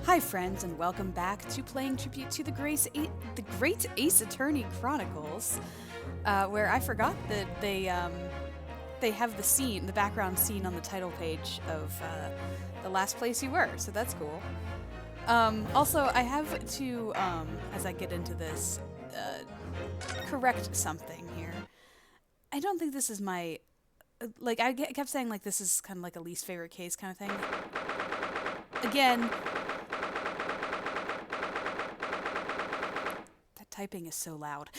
Hi, friends, and welcome back to playing tribute to the Great Ace Attorney Chronicles, where I forgot that they have the background scene on the title page of the last place you were, so that's cool. Also, I have to, as I get into this, correct something here. I don't think this is my, I kept saying, this is kind of like a least favorite case kind of thing. Again, that typing is so loud.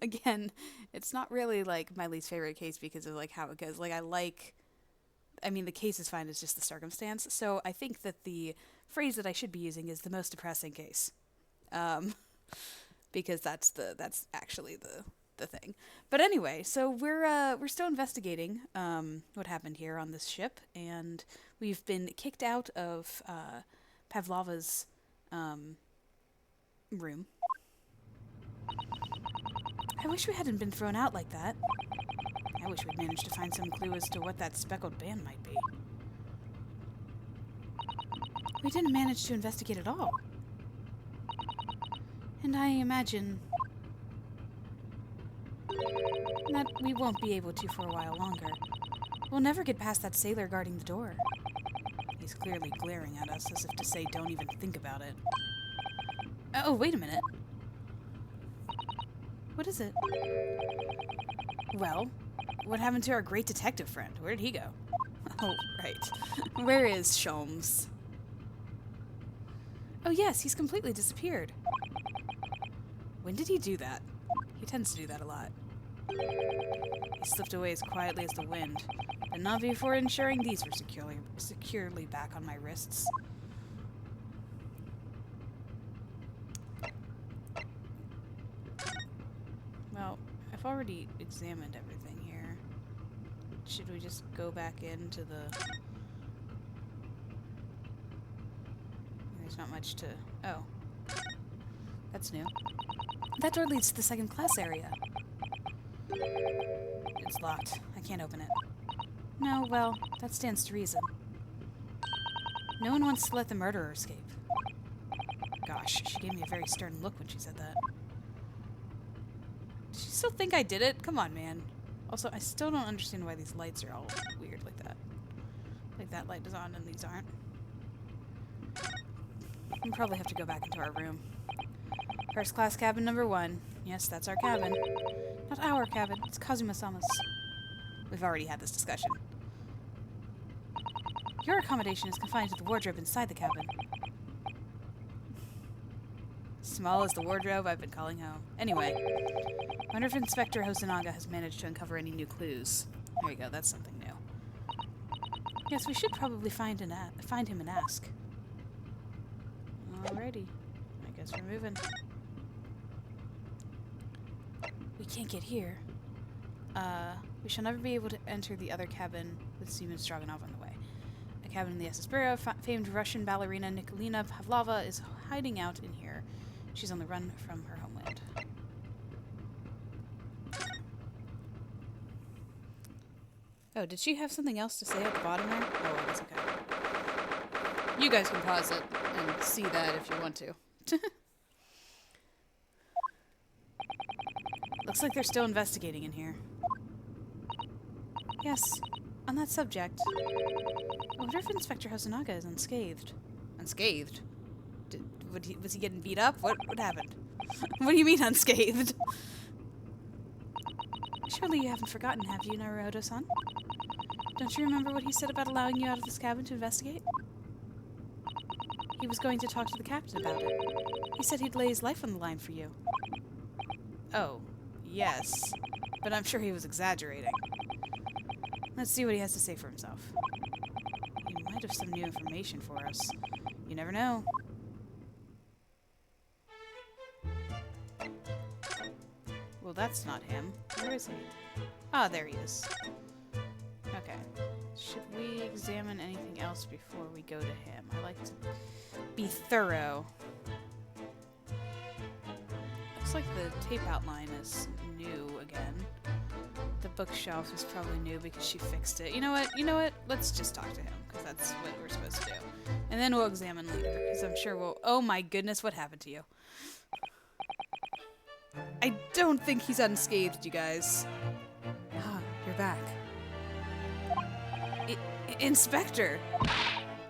Again, it's not really, my least favorite case because of, how it goes. The case is fine, it's just the circumstance. So I think that the phrase that I should be using is the most depressing case. Because that's actually the thing. But anyway, so we're still investigating what happened here on this ship, and we've been kicked out of Pavlova's room. I wish we hadn't been thrown out like that. I wish we'd managed to find some clue as to what that speckled band might be. We didn't manage to investigate at all. And I imagine that we won't be able to for a while longer. We'll never get past that sailor guarding the door. He's clearly glaring at us as if to say, don't even think about it. Oh, wait a minute. What is it? Well, what happened to our great detective friend? Where did he go? Oh, right. Where is Sholmes? Oh yes, he's completely disappeared. When did he do that? He tends to do that a lot. He slipped away as quietly as the wind, but not before ensuring these were securely back on my wrists. Well, I've already examined everything here. Should we just go back into the... There's not much to... Oh. That's new. That door leads to the second class area. It's locked. I can't open it. No, well, that stands to reason. No one wants to let the murderer escape. Gosh, she gave me a very stern look when she said that. Does she still think I did it? Come on, man. Also, I still don't understand why these lights are all weird like that. Like that light is on and these aren't. We'll probably have to go back into our room. First class cabin number 1. Yes, that's our cabin. Not our cabin, it's Kazuma-sama's. We've already had this discussion. Your accommodation is confined to the wardrobe inside the cabin. Small as the wardrobe I've been calling home. Anyway, I wonder if Inspector Hosonaga has managed to uncover any new clues. There you go, that's something new. Yes, we should probably find him and ask. Alrighty. I guess we're moving. We can't get here. We shall never be able to enter the other cabin with Seaman Stroganoff on the way. A cabin in the SS Bureau, famed Russian ballerina Nikolina Pavlova is hiding out in here. She's on the run from her homeland. Oh, did she have something else to say at the bottom there? Oh, that's okay. You guys can pause it and see that if you want to. Looks like they're still investigating in here. Yes, on that subject. I wonder if Inspector Hosonaga is unscathed. Unscathed? Was he getting beat up? What happened? What do you mean unscathed? Surely you haven't forgotten, have you, Naruto-san? Don't you remember what he said about allowing you out of this cabin to investigate? He was going to talk to the captain about it. He said he'd lay his life on the line for you. Oh, yes. But I'm sure he was exaggerating. Let's see what he has to say for himself. He might have some new information for us. You never know. Well, that's not him. Where is he? Ah, there he is. Okay. Should we examine anything else before we go to him? I like to be thorough. Looks like the tape outline is new again. The bookshelf is probably new because she fixed it. You know what? Let's just talk to him, because that's what we're supposed to do. And then we'll examine later, because I'm sure we'll... Oh my goodness, what happened to you? I don't think he's unscathed, you guys. Ah, you're back. Inspector!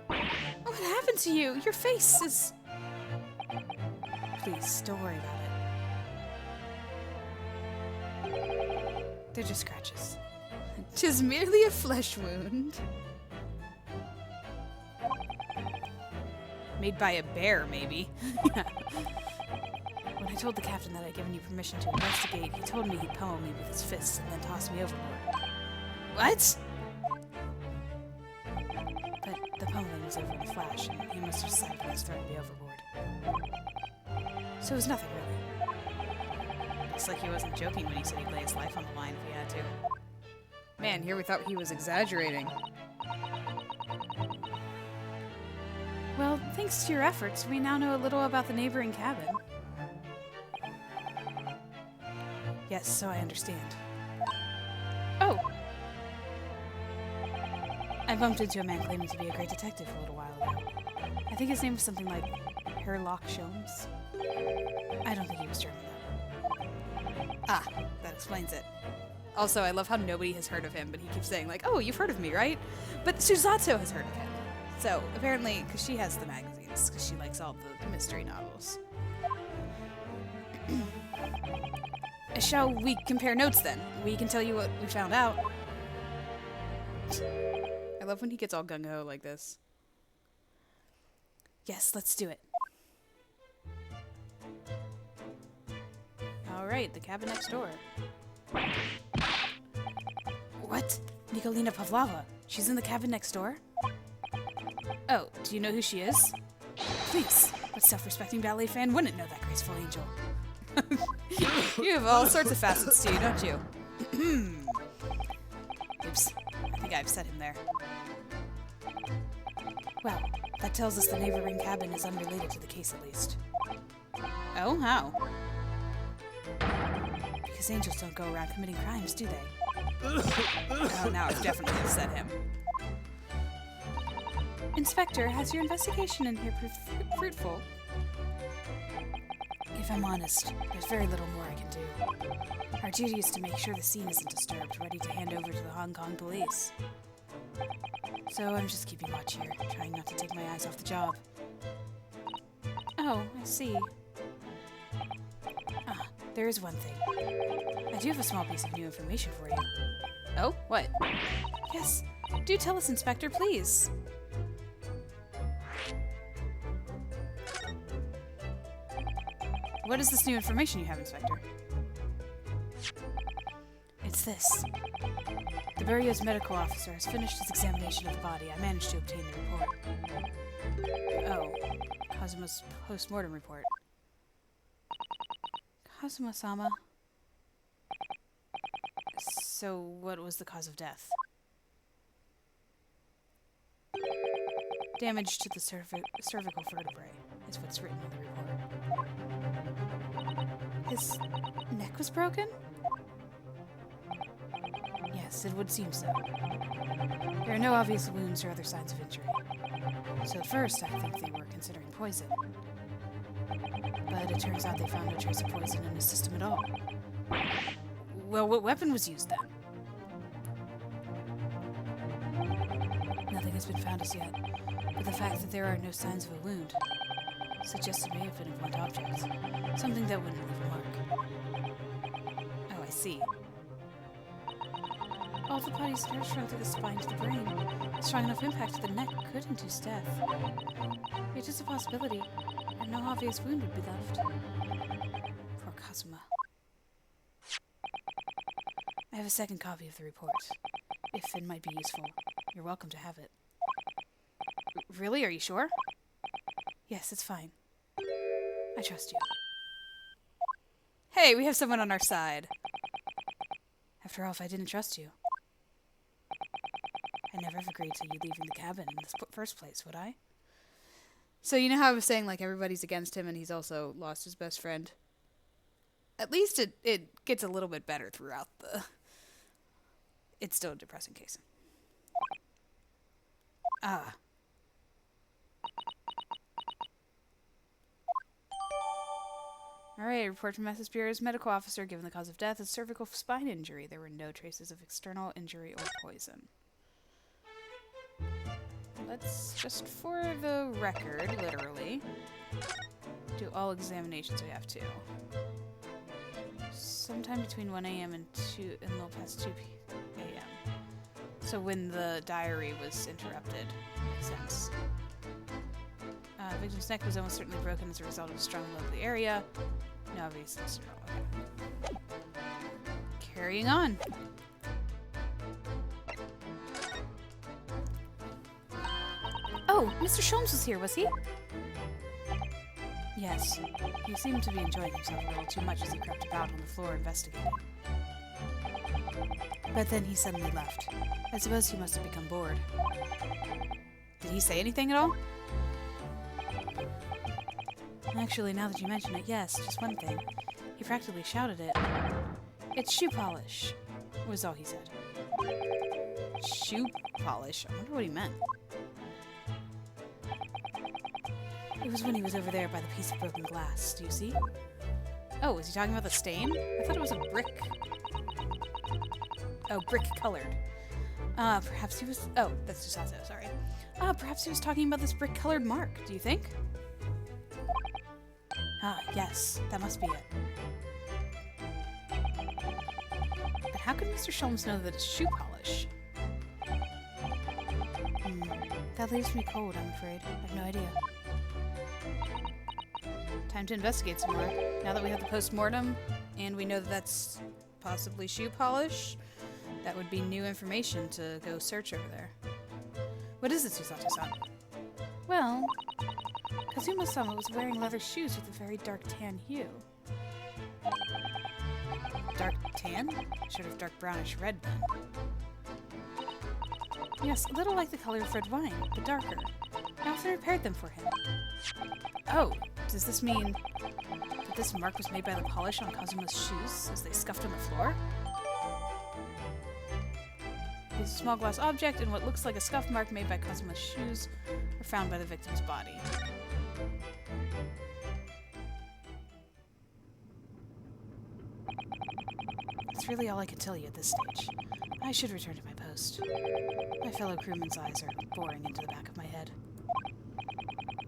What happened to you? Your face is... Please, don't worry about it. They're just scratches. 'Tis merely a flesh wound. Made by a bear, maybe. When I told the captain that I'd given you permission to investigate, he told me he'd pummel me with his fists and then toss me overboard. What? But the pummeling was over in a flash, and he must have decided he was throwing me overboard. So it was nothing, really. Looks like he wasn't joking when he said he'd lay his life on the line if he had to. Man, here we thought he was exaggerating. Well, thanks to your efforts, we now know a little about the neighboring cabin. Yes, so I understand. Oh! I bumped into a man claiming to be a great detective a little while ago. I think his name was something like Herlock Sholmes. I don't think he was German, though. Ah, that explains it. Also, I love how nobody has heard of him, but he keeps saying, like, oh, you've heard of me, right? But Suzato has heard of him. So, apparently, because she has the magazines, because she likes all the mystery novels. Shall we compare notes, then? We can tell you what we found out. I love when he gets all gung-ho like this. Yes, let's do it. Alright, the cabin next door. What? Nikolina Pavlova. She's in the cabin next door? Oh, do you know who she is? Please, what self-respecting ballet fan wouldn't know that graceful angel? You have all sorts of facets to you, don't you? Oops, I think I've set him there. Well, that tells us the neighboring cabin is unrelated to the case at least. Oh, how? Because angels don't go around committing crimes, do they? Oh, now I've definitely upset him. Inspector, has your investigation in here proved fruitful? If I'm honest, there's very little more I can do. Our duty is to make sure the scene isn't disturbed, ready to hand over to the Hong Kong police. So I'm just keeping watch here, trying not to take my eyes off the job. Oh, I see. Ah, there is one thing. I do have a small piece of new information for you. Oh, what? Yes, do tell us, Inspector, please. What is this new information you have, Inspector? It's this. The Bureau's medical officer has finished his examination of the body. I managed to obtain the report. Oh, Kazuma's post-mortem report. Kazuma-sama. So, what was the cause of death? Damage to the cervical vertebrae is what's written in the report. His neck was broken? Yes, it would seem so. There are no obvious wounds or other signs of injury. So at first, I think they were considering poison. But it turns out they found no trace of poison in his system at all. Well, what weapon was used then? Nothing has been found as yet, but the fact that there are no signs of a wound suggests it may have been a blunt object. Something that wouldn't leave a mark. Oh, I see. All the body's nerves run through the spine to the brain. A strong enough impact to the neck could induce death. It is a possibility, and no obvious wound would be left. Poor Kazuma. I have a second copy of the report. If it might be useful, you're welcome to have it. Really? Are you sure? Yes, it's fine. I trust you. Hey, we have someone on our side. After all, if I didn't trust you, I'd never have agreed to you leaving the cabin in the first place, would I? So you know how I was saying, like, everybody's against him and he's also lost his best friend? At least it gets a little bit better throughout the... It's still a depressing case. Ah. Alright, report from SS Bureau's medical officer. Given the cause of death is cervical spine injury. There were no traces of external injury or poison. Let's just, for the record, literally, do all examinations we have to. Sometime between 1 a.m. and a little past 2 a.m. So when the diary was interrupted. Makes sense. Victim's neck was almost certainly broken as a result of a strong blow to the area. No obvious external. Okay. Carrying on. Oh, Mr. Sholmes was here, was he? Yes. He seemed to be enjoying himself a little too much as he crept about on the floor investigating. But then he suddenly left. I suppose he must have become bored. Did he say anything at all? Actually, now that you mention it, yes, just one thing. He practically shouted it. It's shoe polish, was all he said. Shoe polish? I wonder what he meant. It was when he was over there by the piece of broken glass. Do you see? Oh, is he talking about the stain? I thought it was a brick. Oh, brick colored. Perhaps he was... Oh, that's Chisato, sorry. Perhaps he was talking about this brick colored mark, do you think? Ah, yes, that must be it. But how could Mr. Sholmes know that it's shoe polish? That leaves me cold, I'm afraid. I have no idea. Time to investigate some more. Now that we have the post-mortem, and we know that that's possibly shoe polish, that would be new information to go search over there. What is it, Chisato-san? Well, Kazuma-sama was wearing leather shoes with a very dark tan hue. Dark tan? Sort of dark brownish red, then. Yes, a little like the color of red wine, but darker. I often repaired them for him. Oh, does this mean that this mark was made by the polish on Kazuma's shoes as they scuffed on the floor? It's a small glass object and what looks like a scuff mark made by Kazuma's shoes are found by the victim's body. That's really all I can tell you at this stage. I should return to my post. My fellow crewmen's eyes are boring into the back of my head.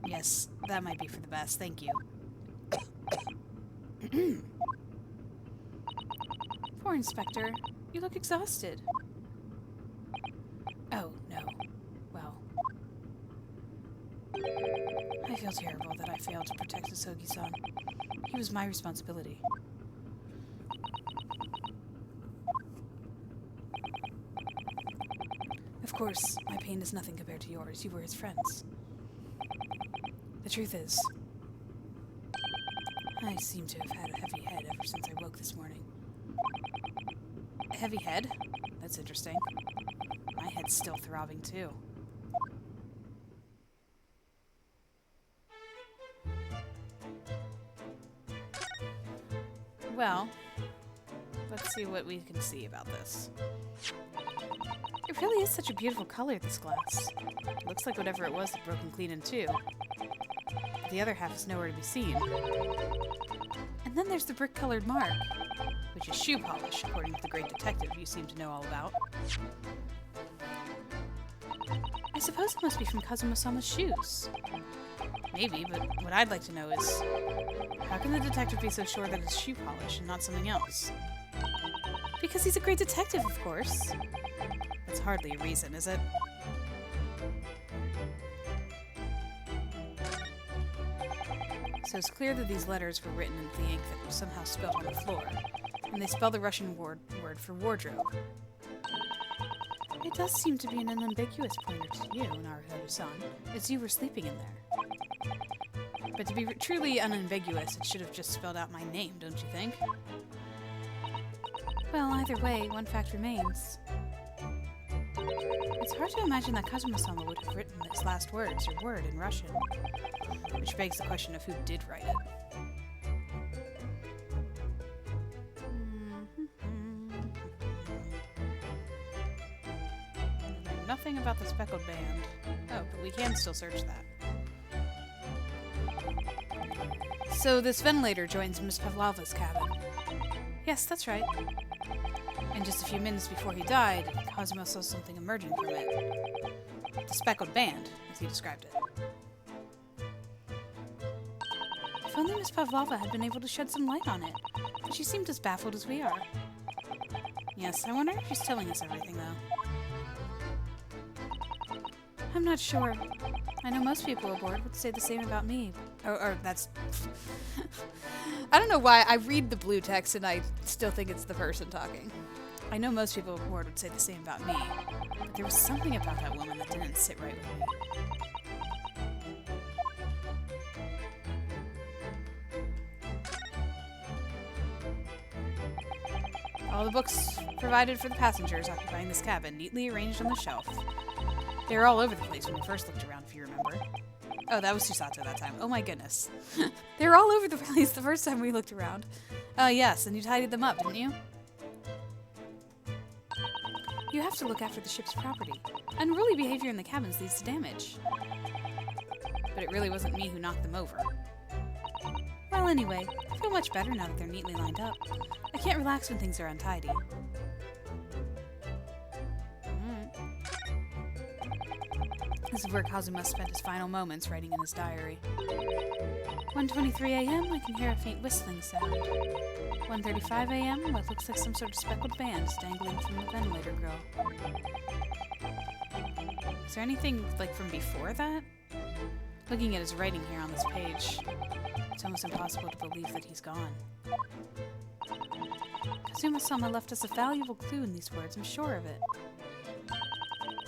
Yes, that might be for the best, thank you. Poor Inspector. You look exhausted. Oh, no. Well. I feel terrible that I failed to protect Asogi-san. He was my responsibility. Of course, my pain is nothing compared to yours. You were his friends. The truth is, I seem to have had a heavy head ever since I woke this morning. A heavy head? That's interesting. My head's still throbbing, too. Well, let's see what we can see about this. It really is such a beautiful color, this glass. It looks like whatever it was that broken clean in two. But the other half is nowhere to be seen. And then there's the brick-colored mark, which is shoe polish, according to the great detective you seem to know all about. I suppose it must be from Kazuma-sama's shoes. Maybe, but what I'd like to know is, how can the detective be so sure that it's shoe polish and not something else? Because he's a great detective, of course. That's hardly a reason, is it? So it's clear that these letters were written in the ink that was somehow spilled on the floor, and they spell the Russian word for wardrobe. It does seem to be an unambiguous pointer to you, Naruhodo-san, as you were sleeping in there. But to be truly unambiguous, it should have just spelled out my name, don't you think? Well, either way, one fact remains. It's hard to imagine that Kazuma-sama would have written his last words, or word, in Russian. Which begs the question of who did write it. nothing about the speckled band. Oh, but we can still search that. So this ventilator joins Miss Pavlova's cabin. Yes, that's right. And just a few minutes before he died, Cosimo saw something emerging from it. The speckled band, as he described it. If only Miss Pavlova had been able to shed some light on it. But she seemed as baffled as we are. Yes, I wonder if she's telling us everything, though. I'm not sure. I know most people aboard would say the same about me. Or that's... I don't know why I read the blue text and I still think it's the person talking. I know most people aboard would say the same about me. But there was something about that woman that didn't sit right with me. All the books provided for the passengers occupying this cabin, neatly arranged on the shelf. They were all over the place when we first looked around, if you remember. Oh, that was Susato that time. Oh my goodness. They were all over the place the first time we looked around. Oh yes, and you tidied them up, didn't you? You have to look after the ship's property. Unruly behavior in the cabins leads to damage. But it really wasn't me who knocked them over. Well, anyway, I feel much better now that they're neatly lined up. I can't relax when things are untidy. This is where Kazuma spent his final moments writing in his diary. 1:23 a.m., I can hear a faint whistling sound. 1:35 a.m., what looks like some sort of speckled band is dangling from the ventilator grill. Is there anything, like, from before that? Looking at his writing here on this page, it's almost impossible to believe that he's gone. Kazuma-sama left us a valuable clue in these words, I'm sure of it.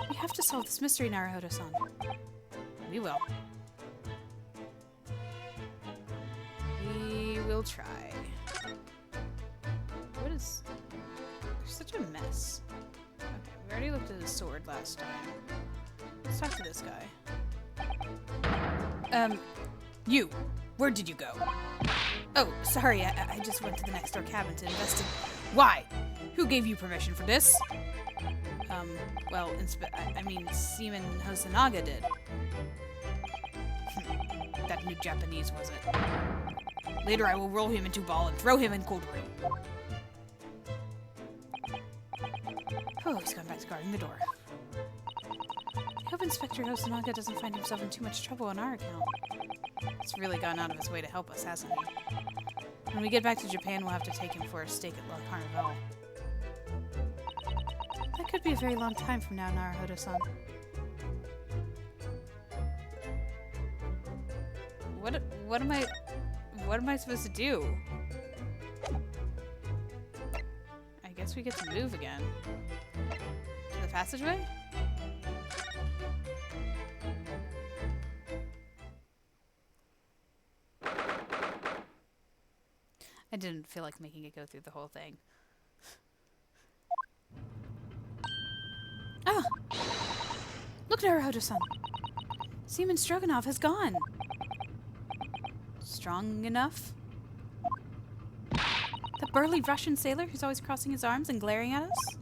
We have to solve this mystery, Naruhodo-san. We will. We will try. What is... There's such a mess. Okay, we already looked at his sword last time. Let's talk to this guy. You! Where did you go? Oh, sorry, I just went to the next door cabin to investigate. Why? Who gave you permission for this? Well, I mean, Seaman Hosonaga did. That new Japanese, was it? Later I will roll him into a ball and throw him in cold room. Oh, he's gone back to guarding the door. I hope Inspector Hosonaga doesn't find himself in too much trouble on our account. He's really gone out of his way to help us, hasn't he? When we get back to Japan, we'll have to take him for a steak at La Carnival. That could be a very long time from now, Naruhodo-san. What am I supposed to do? I guess we get to move again. To the passageway? I didn't feel like making it go through the whole thing. Ah! Look, Naruhodo-san! Seaman Stroganov has gone! Strong enough? The burly Russian sailor who's always crossing his arms and glaring at us?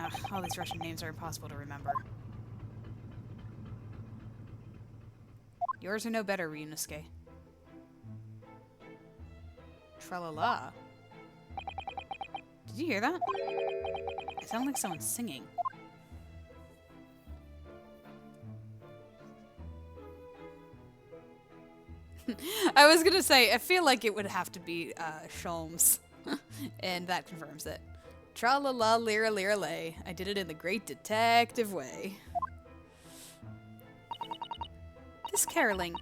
Ugh, all these Russian names are impossible to remember. Yours are no better, Ryunosuke. Tra-la-la. Did you hear that? It sounded like someone singing. I was gonna say, I feel like it would have to be Sholmes. And that confirms it. Tra-la-la, lira-lira-lay. I did it in the great detective way. This caroling.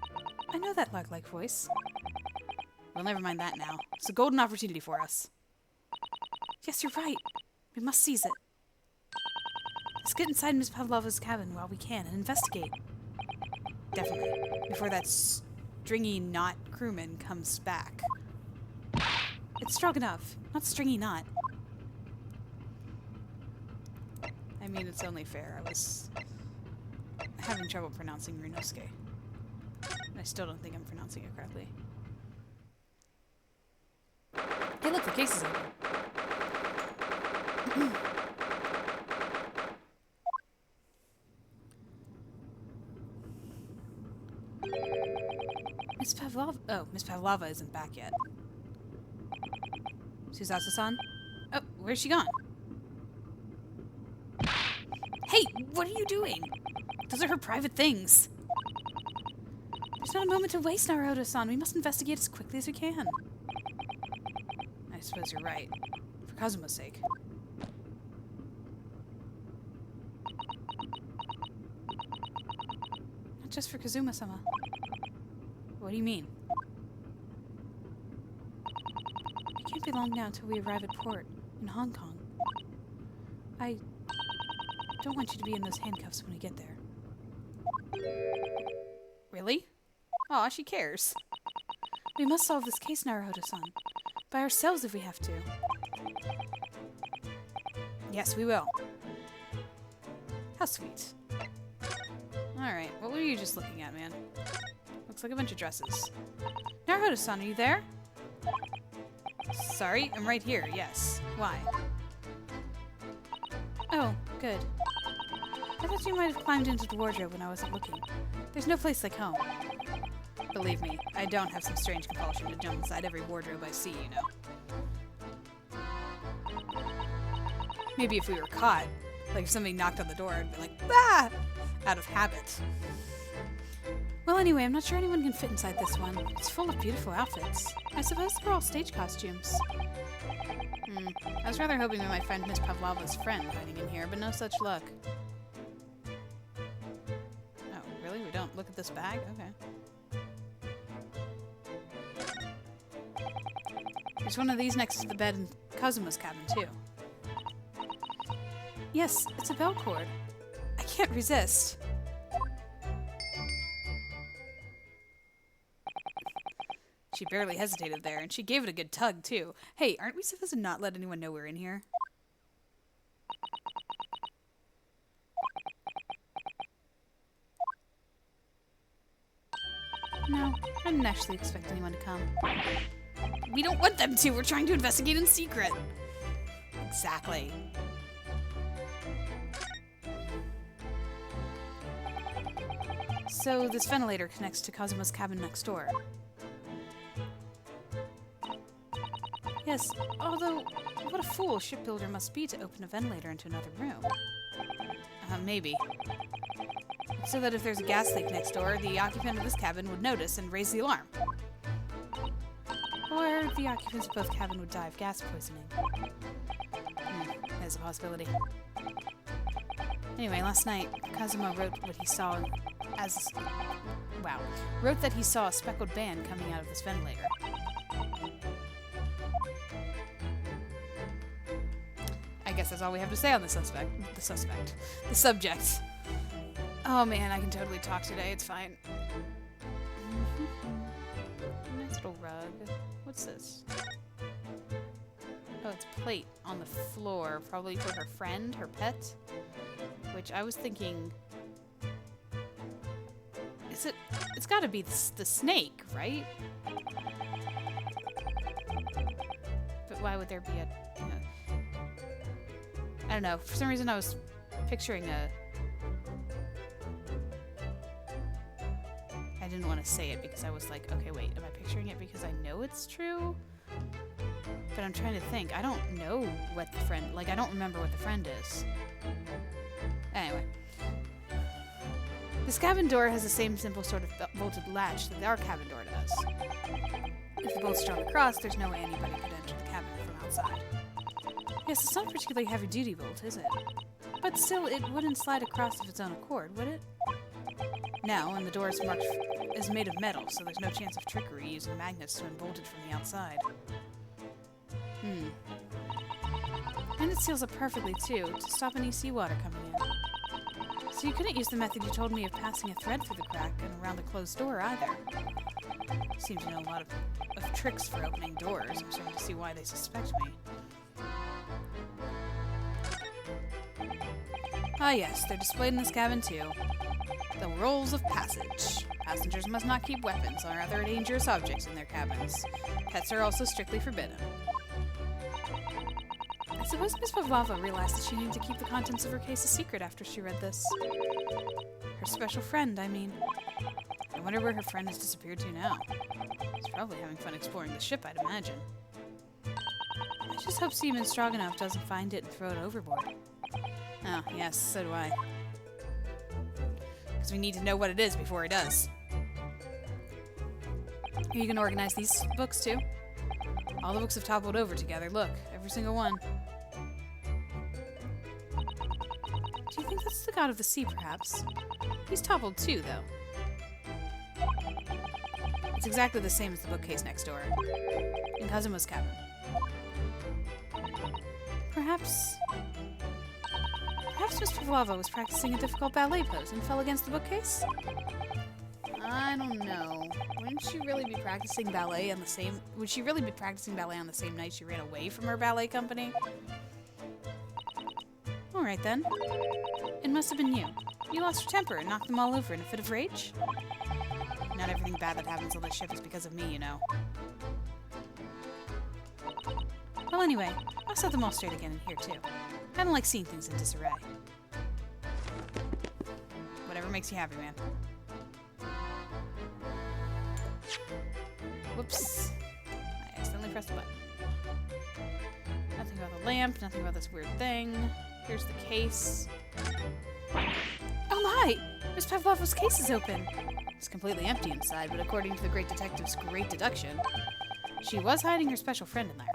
I know that lark-like voice. Well, never mind that now. It's a golden opportunity for us. Yes, you're right. We must seize it. Let's get inside Miss Pavlova's cabin while we can and investigate. Definitely. Before that stringy knot crewman comes back. It's Stroganoff, not stringy knot. I mean, it's only fair. I was having trouble pronouncing Ryunosuke. And I still don't think I'm pronouncing it correctly. Hey, look, the case is open. Miss Pavlova... Oh, Miss Pavlova isn't back yet. Suzasu-san? Oh, where's she gone? Hey, what are you doing? Those are her private things. There's not a moment to waste, Naruto-san. We must investigate as quickly as we can. I suppose you're right. For Kazuma's sake. Not just for Kazuma-sama. What do you mean? It can't be long now until we arrive at port in Hong Kong. I don't want you to be in those handcuffs when we get there. Really? Aw, she cares. We must solve this case, Naruto-san. By ourselves if we have to. Yes, we will. How sweet. Alright, what were you just looking at, man? Looks like a bunch of dresses. Naruto-san, are you there? Sorry, I'm right here, yes. Why? Oh, good. I thought you might have climbed into the wardrobe when I wasn't looking. There's no place like home. Believe me, I don't have some strange compulsion to jump inside every wardrobe I see, you know. Maybe if we were caught, like if somebody knocked on the door, I'd be like, ah! Out of habit. Well, anyway, I'm not sure anyone can fit inside this one. It's full of beautiful outfits. I suppose they're all stage costumes. I was rather hoping we might find Miss Pavlova's friend hiding in here, but no such luck. Oh, really? We don't look at this bag? Okay. There's one of these next to the bed in Kazuma's cabin, too. Yes, it's a bell cord. I can't resist. She barely hesitated there, and she gave it a good tug, too. Hey, aren't we supposed to not let anyone know we're in here? No, I didn't actually expect anyone to come. We don't want them to! We're trying to investigate in secret! Exactly. So, this ventilator connects to Kazuma's cabin next door. Yes, although, what a fool a shipbuilder must be to open a ventilator into another room. Maybe. So that if there's a gas leak next door, the occupant of this cabin would notice and raise the alarm. Or the occupants of both cabins would die of gas poisoning. There's a possibility. Anyway, last night, Kazuma wrote what he saw as... Wow. Wrote that he saw a speckled band coming out of this ventilator. I guess that's all we have to say on the subject. Oh man, I can totally talk today, it's fine. Nice little rug. What's this? Oh, it's a plate on the floor, probably for her friend, her pet. Which I was thinking... Is it... It's gotta be the snake, right? But why would there be a... You know, I don't know. For some reason I was picturing a... I didn't want to say it because I was like, okay, wait, am I picturing it because I know it's true? But I'm trying to think. I don't know what the friend... Like, I don't remember what the friend is. Anyway. This cabin door has the same simple sort of bolted latch that our cabin door does. If the bolt's drawn across, there's no way anybody could enter the cabin from outside. Yes, it's not a particularly heavy-duty bolt, is it? But still, it wouldn't slide across of its own accord, would it? No, and the door is made of metal, so there's no chance of trickery using magnets to unbolt it from the outside. And it seals up perfectly, too, to stop any seawater coming in. So you couldn't use the method you told me of passing a thread through the crack and around the closed door, either. Seem to know a lot of tricks for opening doors. I'm starting to see why they suspect me. Ah yes, they're displayed in this cabin, too. The rules of passage. Passengers must not keep weapons or other dangerous objects in their cabins. Pets are also strictly forbidden. I suppose Miss Pavlova realized that she needed to keep the contents of her case a secret after she read this. Her special friend, I mean. I wonder where her friend has disappeared to now. She's probably having fun exploring the ship, I'd imagine. I just hope Seaman Stroganoff doesn't find it and throw it overboard. Oh, yes, so do I. Because we need to know what it is before he does. Are you going to organize these books, too? All the books have toppled over together. Look, every single one. Do you think that's the god of the sea, perhaps? He's toppled, too, though. It's exactly the same as the bookcase next door. In Kazuma's cabin. Perhaps Miss Pavlova was practicing a difficult ballet pose and fell against the bookcase? I don't know. Wouldn't she really be practicing ballet on the same... Would she really be practicing ballet on the same night she ran away from her ballet company? Alright then. It must have been you. You lost your temper and knocked them all over in a fit of rage? Not everything bad that happens on this ship is because of me, you know. Well, anyway, I'll set them all straight again in here, too. I don't like seeing things in disarray. Whatever makes you happy, man. Whoops. I accidentally pressed the button. Nothing about the lamp, nothing about this weird thing. Here's the case. Oh my! Miss Pavlova's case is open! It's completely empty inside, but according to the great detective's great deduction, she was hiding her special friend in there.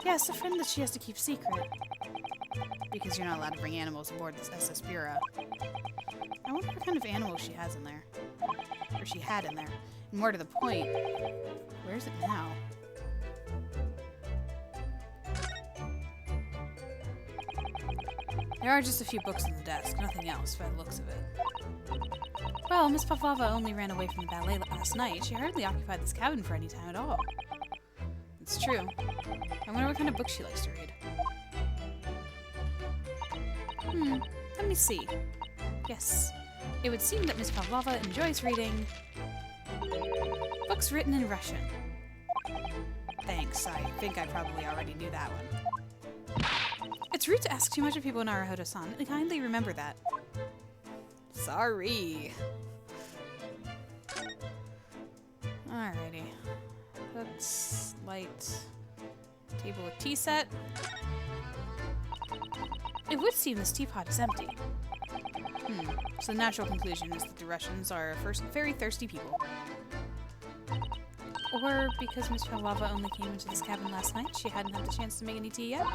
Yes, a friend that she has to keep secret. Because you're not allowed to bring animals aboard this SS Bureau. I wonder what kind of animals she has in there. Or she had in there. And more to the point, where is it now? There are just a few books on the desk, nothing else by the looks of it. Well, Miss Pavlova only ran away from the ballet last night. She hardly occupied this cabin for any time at all. It's true. I wonder what kind of books she likes to read. Let me see. Yes, it would seem that Miss Pavlova enjoys reading books written in Russian. Thanks, I think I probably already knew that one. It's rude to ask too much of people, Naruhodo-san. Kindly remember that. Sorry. Alrighty. Books, light, table with tea set. It would seem this teapot is empty. So the natural conclusion is that the Russians are very thirsty people. Or because Miss Pavlova only came into this cabin last night, she hadn't had the chance to make any tea yet?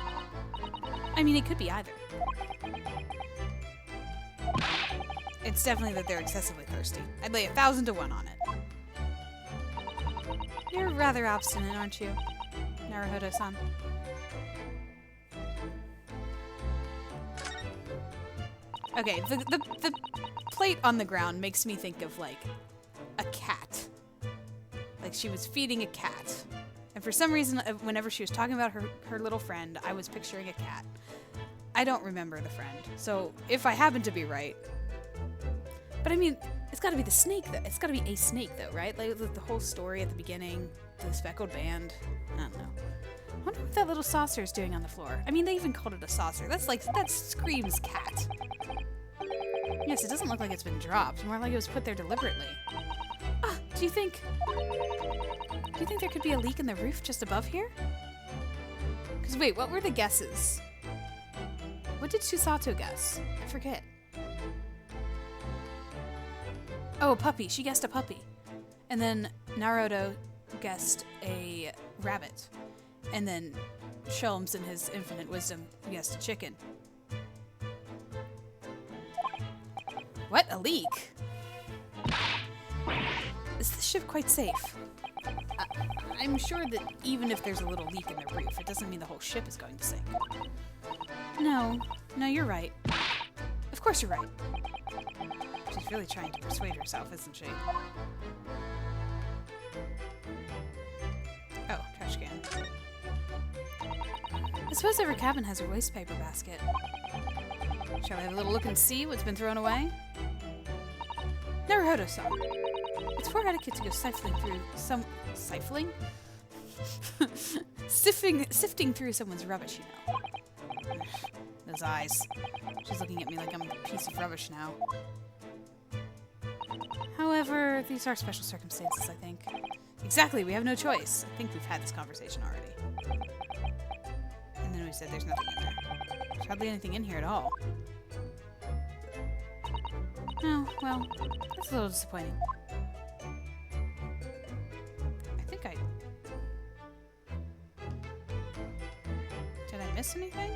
I mean, it could be either. It's definitely that they're excessively thirsty. I'd lay 1,000 to 1 on it. You're rather obstinate, aren't you, Naruhodo-san? Okay, the plate on the ground makes me think of, like, a cat. Like she was feeding a cat. And for some reason, whenever she was talking about her little friend, I was picturing a cat. I don't remember the friend. So if I happen to be right... But I mean, it's gotta be the snake, though. It's gotta be a snake, though, right? Like the whole story at the beginning, the speckled band. I don't know. I wonder what that little saucer is doing on the floor. I mean, they even called it a saucer. That screams cat. Yes, it doesn't look like it's been dropped. More like it was put there deliberately. Ah, do you think there could be a leak in the roof just above here? Because wait, what were the guesses? What did Susato guess? I forget. Oh, a puppy. She guessed a puppy. And then Naruto guessed a rabbit. And then Sholmes, in his infinite wisdom, guessed a chicken. What? A leak? Is this ship quite safe? I'm sure that even if there's a little leak in the roof, it doesn't mean the whole ship is going to sink. No, you're right. Of course you're right. She's really trying to persuade herself, isn't she? Oh, trash can. I suppose every cabin has a waste paper basket. Shall we have a little look and see what's been thrown away? Naruhodo-san. It's poor etiquette to go sifting through someone's rubbish, you know. Those eyes. She's looking at me like I'm a piece of rubbish now. However, whatever. These are special circumstances, I think. Exactly, we have no choice. I think we've had this conversation already. And then we said there's nothing in there. There's hardly anything in here at all. Oh, well, that's a little disappointing. I think I... Did I miss anything?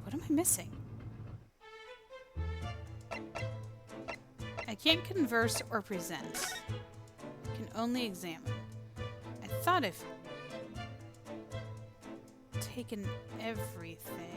What am I missing? I can't converse or present. I can only examine. I thought I've taken everything.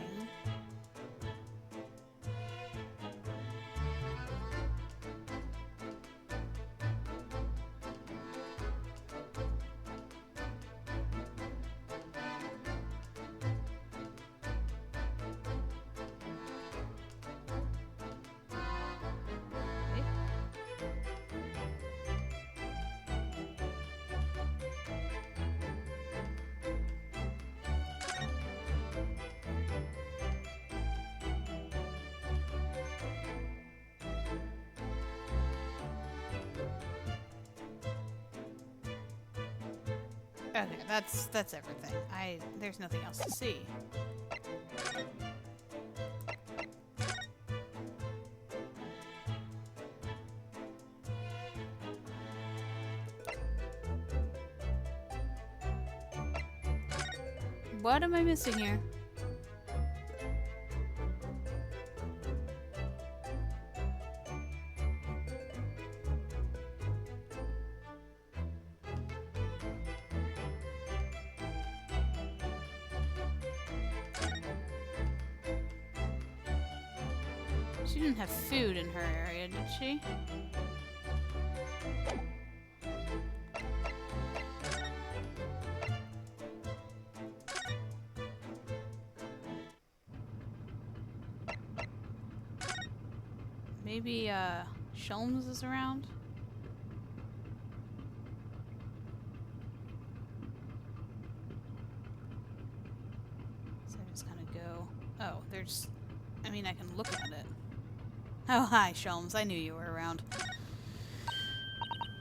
Okay, that's everything. There's nothing else to see. What am I missing here? She didn't have food in her area, did she? Maybe, Shelms is around? So I just kind of go... Oh, there's... I mean, I can look at it. Oh, hi, Shelms. I knew you were around.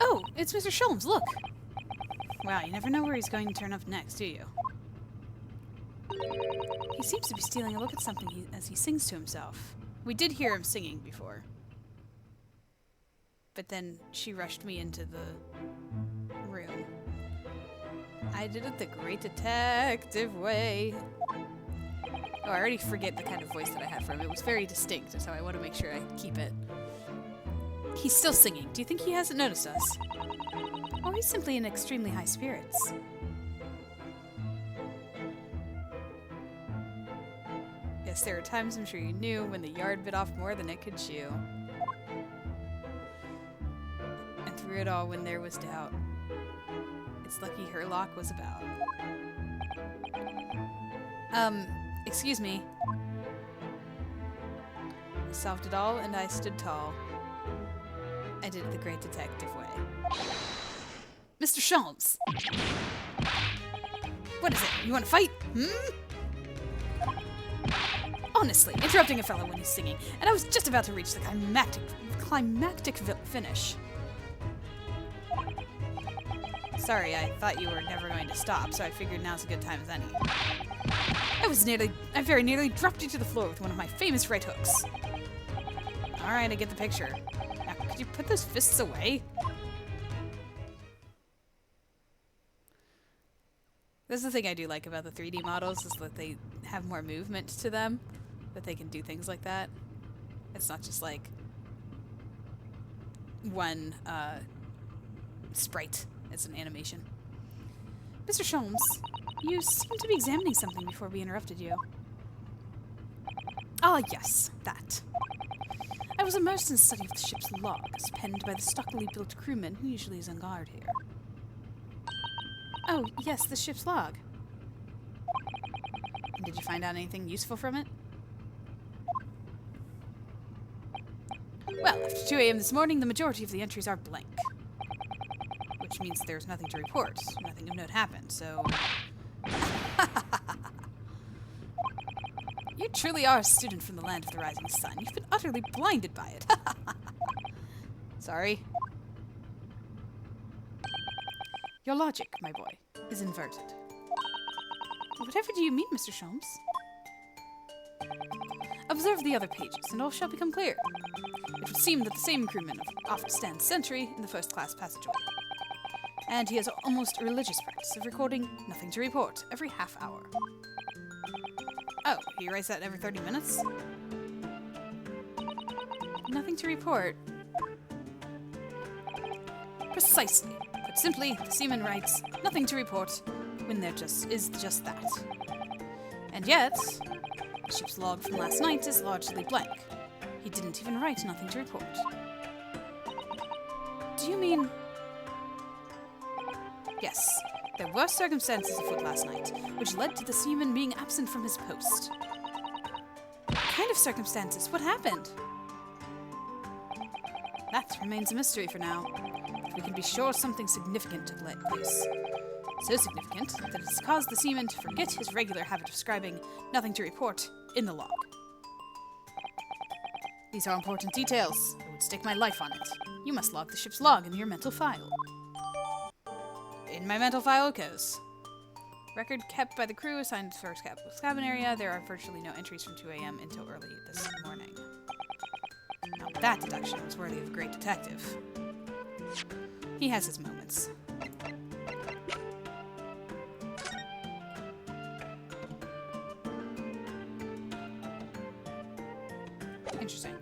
Oh, it's Mr. Shelms, look! Wow, you never know where he's going to turn up next, do you? He seems to be stealing a look at something as he sings to himself. We did hear him singing before. But then she rushed me into the room. I did it the great detective way. Oh, I already forget the kind of voice that I had for him. It was very distinct, so I want to make sure I keep it. He's still singing. Do you think he hasn't noticed us? Or he's simply in extremely high spirits. Yes, there are times I'm sure you knew when the yard bit off more than it could chew. And through it all, when there was doubt, it's lucky Herlock was about. Excuse me. I solved it all, and I stood tall. I did it the great detective way. Mr. Shelms! What is it? You want to fight? Honestly, interrupting a fellow when he's singing, and I was just about to reach the climactic finish. Sorry, I thought you were never going to stop, so I figured now's a good time as any. I very nearly dropped you to the floor with one of my famous right hooks. Alright, I get the picture. Now, could you put those fists away? That's the thing I do like about the 3D models, is that they have more movement to them, that they can do things like that. It's not just like one sprite. It's an animation. Mr. Shelms, you seem to be examining something before we interrupted you. Ah, yes, that. I was immersed in study of the ship's logs, penned by the stockily built crewman who usually is on guard here. Oh, yes, the ship's log. And did you find out anything useful from it? Well, after 2 a.m. this morning, the majority of the entries are blank. Which means there's nothing to report. Nothing of note happened, so... You truly are a student from the land of the rising sun. You've been utterly blinded by it. Sorry. Your logic, my boy, is inverted. Whatever do you mean, Mr. Sholmes? Observe the other pages, and all shall become clear. It would seem that the same crewman often stands sentry in the first-class passageway. And he has almost a religious practice of recording nothing to report every half hour. Oh, he writes that every 30 minutes? Nothing to report. Precisely. Put simply, the seaman writes nothing to report when there is just that. And yet, the ship's log from last night is largely blank. He didn't even write nothing to report. Do you mean... Yes, there were circumstances afoot last night, which led to the seaman being absent from his post. What kind of circumstances? What happened? That remains a mystery for now. But we can be sure something significant took place. So significant that it has caused the seaman to forget his regular habit of scribing nothing to report in the log. These are important details. I would stake my life on it. You must log the ship's log in your mental file. In my mental file it goes. Record kept by the crew assigned to the first cabin area. There are virtually no entries from 2 a.m. until early this morning. Now that deduction was worthy of a great detective. He has his moments. Interesting.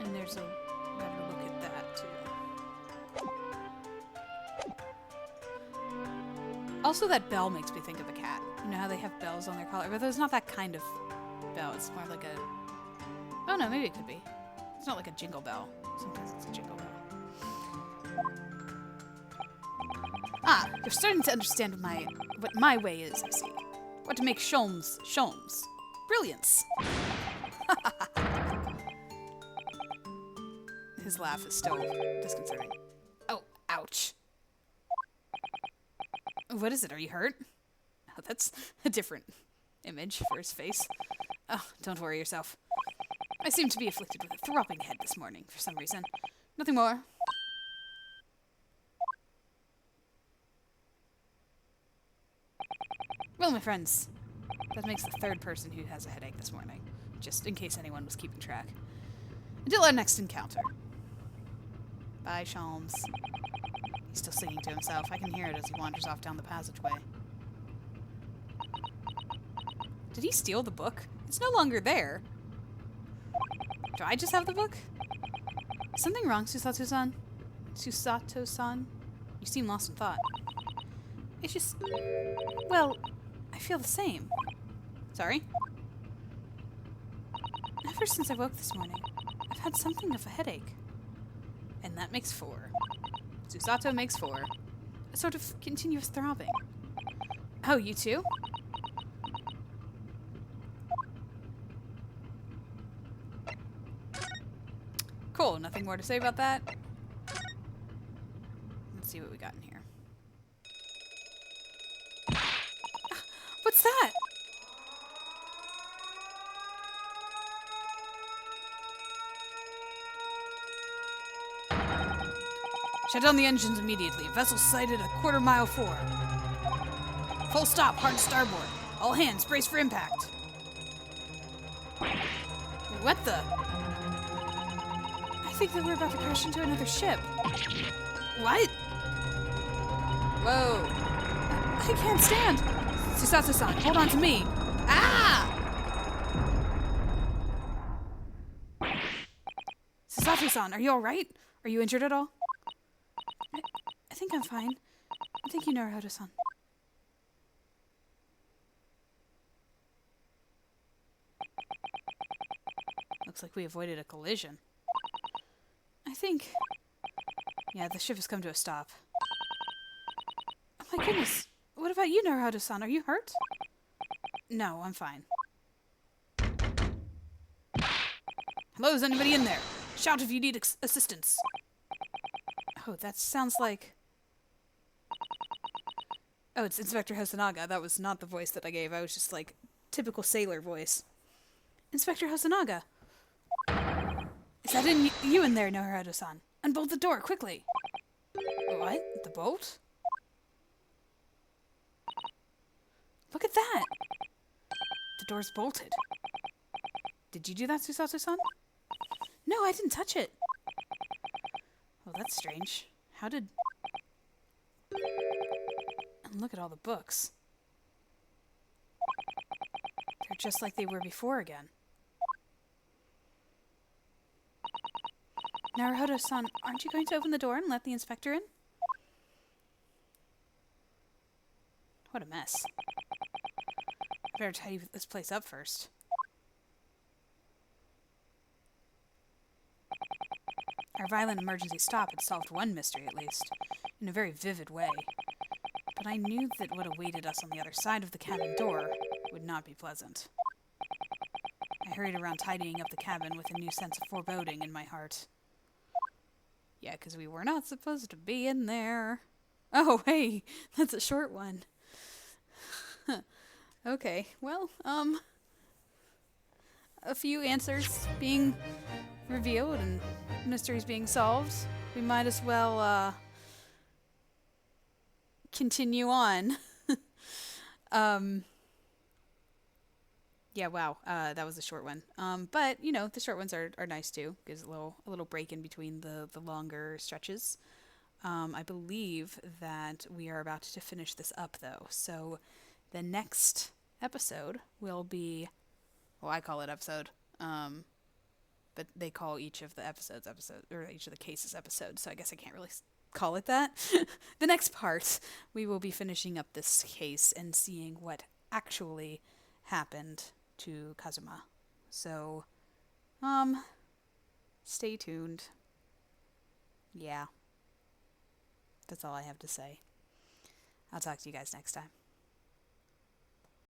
And there's a better look at that too. Also, that bell makes me think of a cat. You know how they have bells on their collar? But it's not that kind of bell. It's more like a... Oh no, maybe it could be. It's not like a jingle bell. Sometimes it's a jingle bell. Ah, you're starting to understand what my way is, I see. What to make Sholmes Sholmes. Brilliance! His laugh is still disconcerting. Oh, ouch. What is it? Are you hurt? Oh, that's a different image for his face. Oh, don't worry yourself. I seem to be afflicted with a throbbing head this morning for some reason. Nothing more. Well, my friends, that makes the third person who has a headache this morning, just in case anyone was keeping track. Until our next encounter. Bye, Sholmes. He's still singing to himself. I can hear it as he wanders off down the passageway. Did he steal the book? It's no longer there. Do I just have the book? Is something wrong, Susato-san? Susato-san? You seem lost in thought. It's just... Well, I feel the same. Sorry? Ever since I woke this morning, I've had something of a headache. And that makes 4. Susato makes 4. A sort of continuous throbbing. Oh, you too? Cool, nothing more to say about that. Let's see what we got in here. What's that? Shut down the engines immediately. Vessel sighted a quarter-mile forward. Full stop, hard starboard. All hands, brace for impact. What the? I think that we're about to crash into another ship. What? Whoa. I can't stand. Susato-san, hold on to me. Ah! Susato-san, are you alright? Are you injured at all? I think I'm fine. Thank you, Naruhodo-san. Looks like we avoided a collision. I think... Yeah, the ship has come to a stop. Oh my goodness. What about you, Naruto-san? Are you hurt? No, I'm fine. Hello, is anybody in there? Shout if you need assistance. Oh, that sounds like... Oh, it's Inspector Hosonaga. That was not the voice that I gave. I was just like, typical sailor voice. Inspector Hosonaga. Is that you in there, Naruto-san? Unbolt the door, quickly. What? The bolt? Look at that! The door's bolted. Did you do that, Susato-san? No, I didn't touch it. Well, that's strange. How did... And look at all the books. They're just like they were before again. Naruto-san, aren't you going to open the door and let the inspector in? What a mess. I better tidy this place up first. Our violent emergency stop had solved one mystery, at least, in a very vivid way. But I knew that what awaited us on the other side of the cabin door would not be pleasant. I hurried around tidying up the cabin with a new sense of foreboding in my heart. Yeah, because we were not supposed to be in there. Oh, hey, that's a short one. Okay, well, a few answers being revealed and mysteries being solved. We might as well, continue on. Yeah, wow, that was a short one. But, you know, the short ones are nice too. Gives a little break in between the longer stretches. I believe that we are about to finish this up, though. So the next episode will be, well, I call it episode, but they call each of the episodes episode, or each of the cases episodes, so I guess I can't really call it that. The next part, we will be finishing up this case and seeing what actually happened to Kazuma. So, stay tuned. Yeah. That's all I have to say. I'll talk to you guys next time.